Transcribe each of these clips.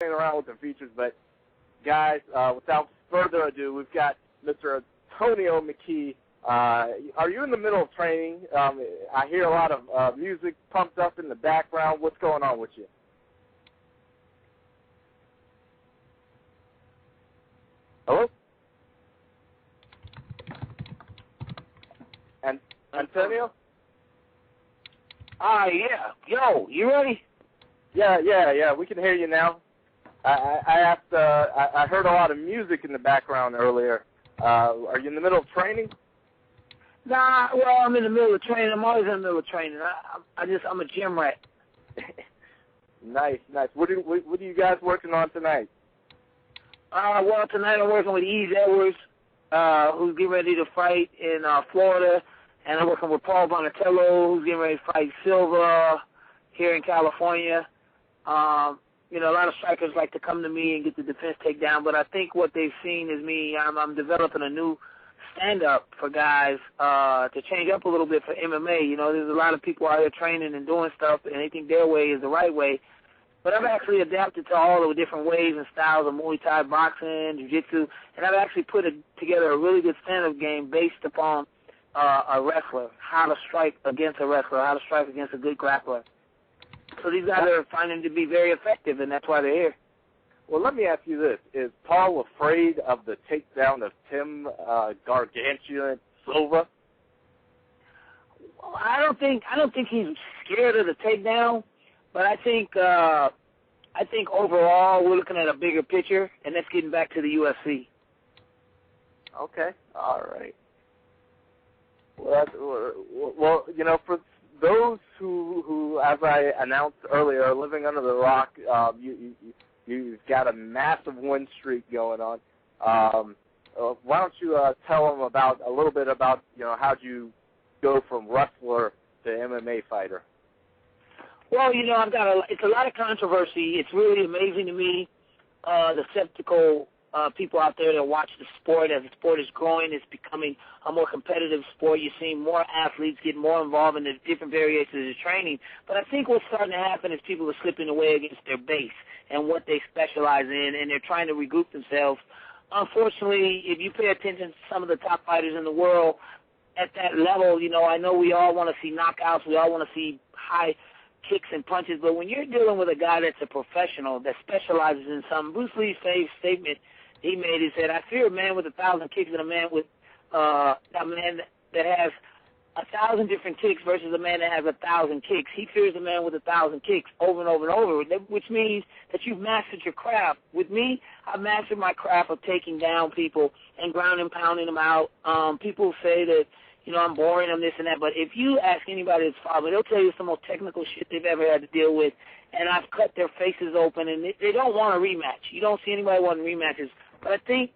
around with the features, but guys, without further ado, we've got Mr. Antonio McKee. Are you in the middle of training? I hear a lot of music pumped up in the background. What's going on with you? Hello? And Antonio? Yeah. Yo, you ready? Yeah. We can hear you now. I asked. I heard a lot of music in the background earlier. Are you in the middle of training? Nah. Well, I'm in the middle of training. I'm always in the middle of training. I'm a gym rat. Nice. What are you guys working on tonight? Well, tonight I'm working with Eve Edwards, who's getting ready to fight in Florida, and I'm working with Paul Bonatello, who's getting ready to fight Silva here in California. You know, a lot of strikers like to come to me and get the defense takedown, but I think what they've seen is me. I'm developing a new stand-up for guys to change up a little bit for MMA. You know, there's a lot of people out here training and doing stuff, and they think their way is the right way. But I've actually adapted to all the different ways and styles of Muay Thai, boxing, jiu-jitsu, and I've actually put together a really good stand-up game based upon a wrestler, how to strike against a wrestler, how to strike against a good grappler. So these guys are finding to be very effective, and that's why they're here. Well, let me ask you this. Is Paul afraid of the takedown of Tim Gargantuan Silva? Well, I don't think he's scared of the takedown. But I think overall we're looking at a bigger picture, and that's getting back to the UFC. Okay, all right. Well, you know, for those who, as I announced earlier, are living under the rock, you've got a massive win streak going on. Why don't you tell them a little bit about, you know, how'd you go from wrestler to MMA fighter? Well, you know, it's a lot of controversy. It's really amazing to me, the skeptical people out there that watch the sport. As the sport is growing, it's becoming a more competitive sport. You're seeing more athletes get more involved in the different variations of training. But I think what's starting to happen is people are slipping away against their base and what they specialize in, and they're trying to regroup themselves. Unfortunately, if you pay attention to some of the top fighters in the world at that level, you know, I know we all want to see knockouts. We all want to see high kicks and punches, but when you're dealing with a guy that's a professional that specializes in something, Bruce Lee's famous statement he made, he said, "I fear a man with 1,000 kicks and a man that has 1,000 different kicks versus a man that has 1,000 kicks. He fears a man with 1,000 kicks over and over and over, which means that you've mastered your craft. With me, I've mastered my craft of taking down people and grounding and pounding them out. People say that, you know, I'm boring, I'm this and that, but if you ask anybody that's followed me, they'll tell you it's the most technical shit they've ever had to deal with, and I've cut their faces open, and they don't want a rematch. You don't see anybody wanting rematches. But I think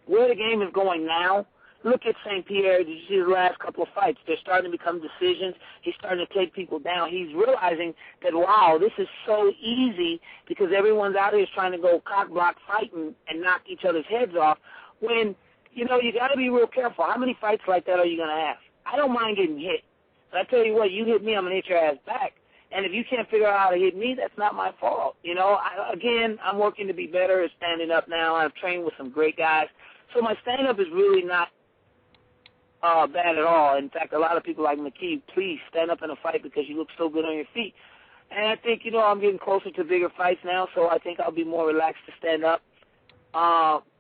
where the game is going now, look at St. Pierre. Did you see his last couple of fights? They're starting to become decisions. He's starting to take people down. He's realizing that, wow, this is so easy because everyone's out here trying to go cock block fighting and knock each other's heads off when, you know, you got to be real careful. How many fights like that are you going to have? I don't mind getting hit. But I tell you what, you hit me, I'm going to hit your ass back. And if you can't figure out how to hit me, that's not my fault. You know, I'm working to be better at standing up now. I've trained with some great guys. So my stand-up is really not bad at all. In fact, a lot of people like McKee, please stand up in a fight because you look so good on your feet. And I think, you know, I'm getting closer to bigger fights now, so I think I'll be more relaxed to stand up.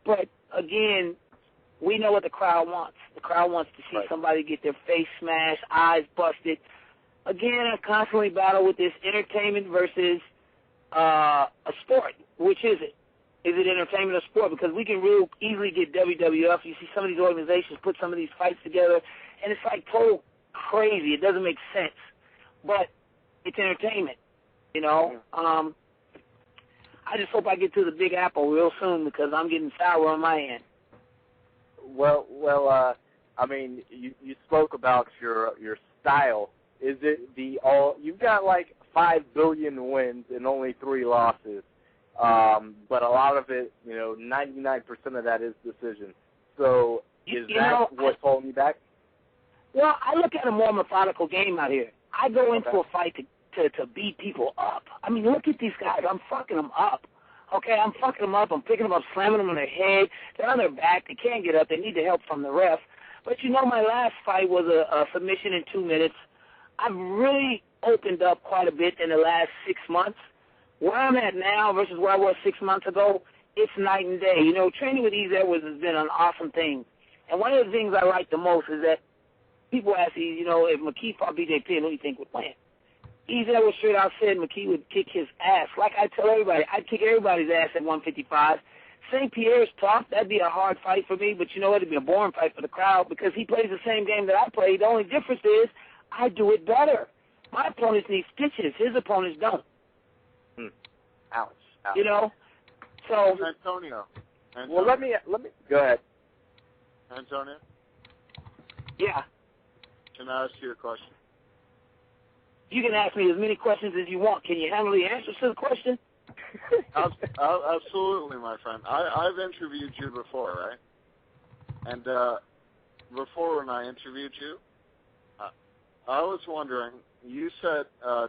But, again, we know what the crowd wants. The crowd wants to see somebody get their face smashed, eyes busted. Again, I constantly battle with this entertainment versus a sport. Which is it? Is it entertainment or sport? Because we can real easily get WWF. You see some of these organizations put some of these fights together, and it's like total crazy. It doesn't make sense. But it's entertainment, you know. I just hope I get to the Big Apple real soon because I'm getting sour on my end. Well, I mean, you spoke about your style. Is it you've got like 5 billion wins and only 3 losses, but a lot of it, you know, 99% of that is decision. So is that what's holding you back? Well, I look at a more methodical game out here. I go into a fight to beat people up. I mean, look at these guys. I'm fucking them up. Okay, I'm fucking them up. I'm picking them up, slamming them on their head. They're on their back. They can't get up. They need the help from the ref. But, you know, my last fight was a submission in 2 minutes. I've really opened up quite a bit in the last 6 months. Where I'm at now versus where I was 6 months ago, it's night and day. You know, training with these Edwards has been an awesome thing. And one of the things I like the most is that people ask me, you know, if McKee fought BJ Penn, who do you think would win? Easy Edwards straight out said McKee would kick his ass. Like I tell everybody, I'd kick everybody's ass at 155. St. Pierre's tough. That'd be a hard fight for me, but you know what? It'd be a boring fight for the crowd because he plays the same game that I play. The only difference is I do it better. My opponents need stitches. His opponents don't. Ouch. You know? So Antonio. Well, let me go ahead. Antonio? Yeah. Can I ask you a question? You can ask me as many questions as you want. Can you handle the answers to the question? Absolutely, my friend. I've interviewed you before, right? And before when I interviewed you, I was wondering, you said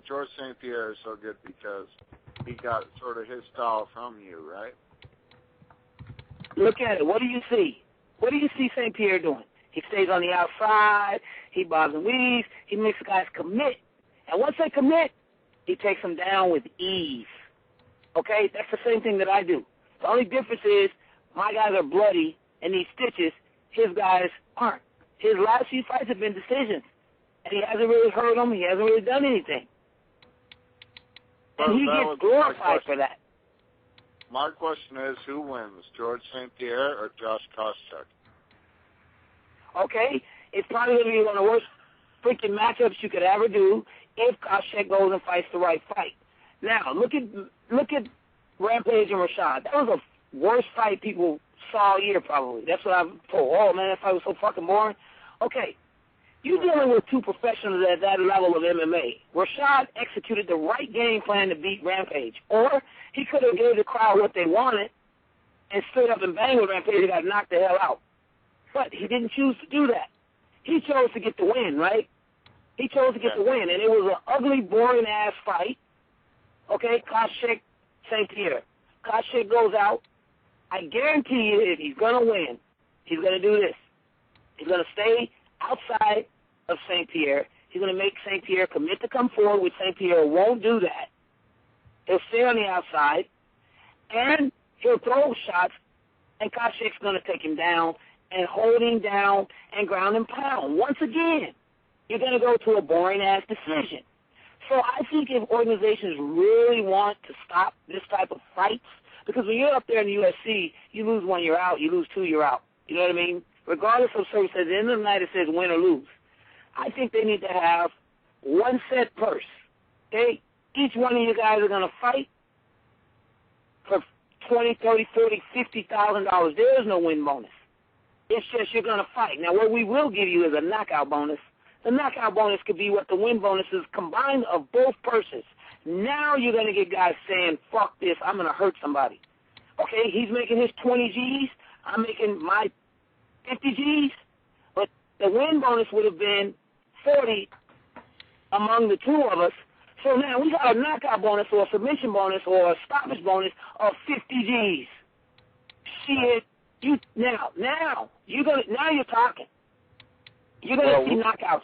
George St. Pierre is so good because he got sort of his style from you, right? Look at it. What do you see? What do you see St. Pierre doing? He stays on the outside. He bobs and weaves. He makes the guys commit. And once they commit, he takes them down with ease. Okay? That's the same thing that I do. The only difference is my guys are bloody and need stitches. His guys aren't. His last few fights have been decisions. And he hasn't really hurt them. He hasn't really done anything. And he gets glorified for that. My question is, who wins, George St. Pierre or Josh Koscheck? Okay? It's probably going to be one of the worst freaking matchups you could ever do if Koscheck goes and fights the right fight. Now, look at Rampage and Rashad. That was the worst fight people saw all year, probably. That's what I'm told. Oh, man, that fight was so fucking boring. Okay. You're dealing with two professionals at that level of MMA. Rashad executed the right game plan to beat Rampage. Or he could have gave the crowd what they wanted and stood up and banged with Rampage and got knocked the hell out. But he didn't choose to do that. He chose to get the win, right? He chose to get the win, and it was an ugly, boring-ass fight. Okay, Koscheck, St. Pierre. Koscheck goes out. I guarantee you if he's going to win, he's going to do this. He's going to stay outside of St. Pierre. He's going to make St. Pierre commit to come forward, which St. Pierre won't do that. He'll stay on the outside, and he'll throw shots, and Koscheck's going to take him down and hold him down and ground and pound. Once again, you're going to go to a boring-ass decision. So I think if organizations really want to stop this type of fights, because when you're up there in the UFC, you lose one, you're out. You lose two, you're out. You know what I mean? Regardless of service, at the end of the night, it says win or lose. I think they need to have one set purse. Okay? Each one of you guys are going to fight for $20, $30, $40, $50,000. There is no win bonus. It's just you're going to fight. Now, what we will give you is a knockout bonus. The knockout bonus could be what the win bonus is combined of both purses. Now you're going to get guys saying, fuck this, I'm going to hurt somebody. Okay, he's making his 20 G's. I'm making my 50 G's. But the win bonus would have been 40 among the two of us. So now we got a knockout bonus or a submission bonus or a stoppage bonus of 50 G's. Shit. Now you're talking. You're gonna see knockouts.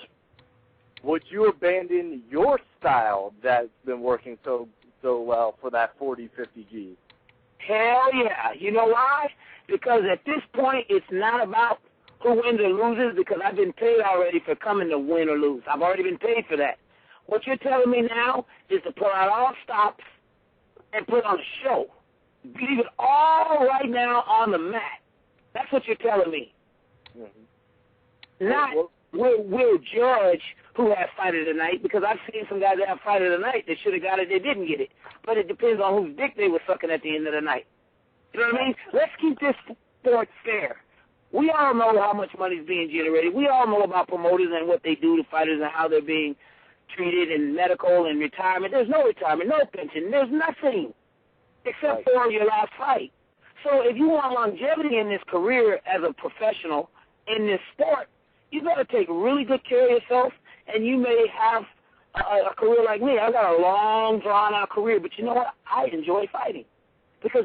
Would you abandon your style that's been working so well for that 40, 50 G's? Hell yeah. You know why? Because at this point, it's not about who wins or loses because I've been paid already for coming to win or lose. I've already been paid for that. What you're telling me now is to pull out all stops and put on a show. Leave it all right now on the mat. That's what you're telling me. Mm-hmm. Not we'll judge who has fight of the night because I've seen some guys that have fight of the night that should have got it, they didn't get it. But it depends on whose dick they were sucking at the end of the night. You know what I mean? Let's keep this sport fair. We all know how much money is being generated. We all know about promoters and what they do to fighters and how they're being treated in medical and retirement. There's no retirement, no pension. There's nothing except for your last fight. So if you want longevity in this career as a professional in this sport, you got to take really good care of yourself, and you may have a career like me. I've got a long, drawn-out career, but you know what? I enjoy fighting because